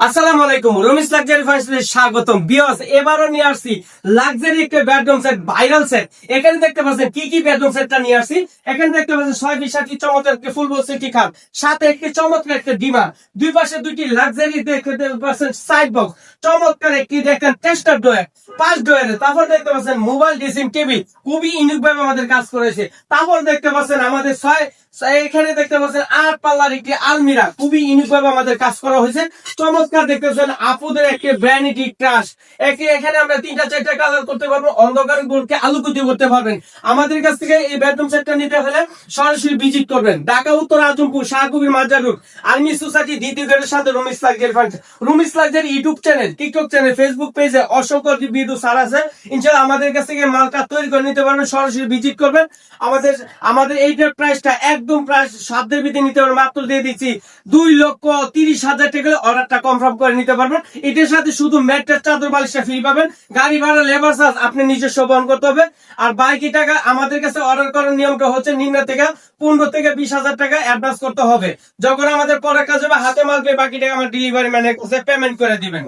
আসসালামু আলাইকুম, রমিস লাক্সারি ফার্নিচারে স্বাগতম। বিয়স এবারও নিয়ে আসছি লাক্সারি একটা বেডরুম সেট, ভাইরাল সেট। এখানে দেখতে পাচ্ছেন কি কি বেডরুম সেটটা নিয়ে আসছি। এখানে দেখতে পাচ্ছেন 6 7 চমৎকার একটি ফুল বক্স একটি খাট, সাথে একটি চমৎকার একটা ডিমা, দুই পাশে দুইটি লাক্সারি দেখতে পাচ্ছেন সাইড বক্স, চমৎকার একটি দেখেন টেস্টার ডোয়ার, 5 ডোয়ারে। তারপর দেখতে পাচ্ছেন মোবাইল ড্রেসিং টেবিল, খুবই ইউনিক ভাবে আমাদের কাজ করেছে। তারপর দেখতে পাচ্ছেন আমাদের এখানে দেখতে পাচ্ছেন 8 পাল্লার একটি আলমিরা, খুবই ইউনিক ভাবে আমাদের কাজ করা হয়েছে। চমৎকার দেখতেছেন আপুদের একটি ভ্যানিটি ক্রাশ। এখানে আমরা 3টা 4টা কালার করতে পারবো, অন্ধকার ঘরকে আলোকিত করতে পারবেন। আমাদের কাছ থেকে এই বেডরুম সেটটা নিতে হলে সরাসরি ভিজিট করবেন ঢাকা উত্তর আজমপুর শাহকবির মাজার রোড, আর্মি সোসাইটি দ্বিতীয় গেটের সাথে Rumi's luxury furniture. Rumi's luxury YouTube channel, TikTok channel, Facebook পেজে অসংখ্য ভিডিও ছাড় আছে। ইনশাআল্লাহ আমাদের কাছ থেকে মালটা তৈরি করে নিতে পারবেন, সরাসরি ভিজিট করবেন। আমাদের আমাদের এইটার প্রাইসটা একদম প্রাইস সাধ্যের ভিতরে নিতে পারবেন, মাত্র দিয়ে দিচ্ছি 2,30,000 টাকা। অর্ডারটা কনফার্ম করে নিতে পারবেন। এটার সাথে শুধু ম্যাট্রেস চাদর বালিশটা ফ্রি পাবেন। গাড়ি ভাড়া লেবার চার্জ আপনি নিজস্ব বহন করতে হবে। আর বাকি টাকা আমাদের কাছে অর্ডার করার নিয়মটা হচ্ছে নিম্ন থেকে 15 থেকে 20,000 টাকা অ্যাডভান্স করতে হবে। যখন আমাদের পরের কাজ হবে হাতে মাল পেয়ে বাকি টাকা আমার ডেলিভারি ম্যানের কাছে পেমেন্ট করে দিবেন।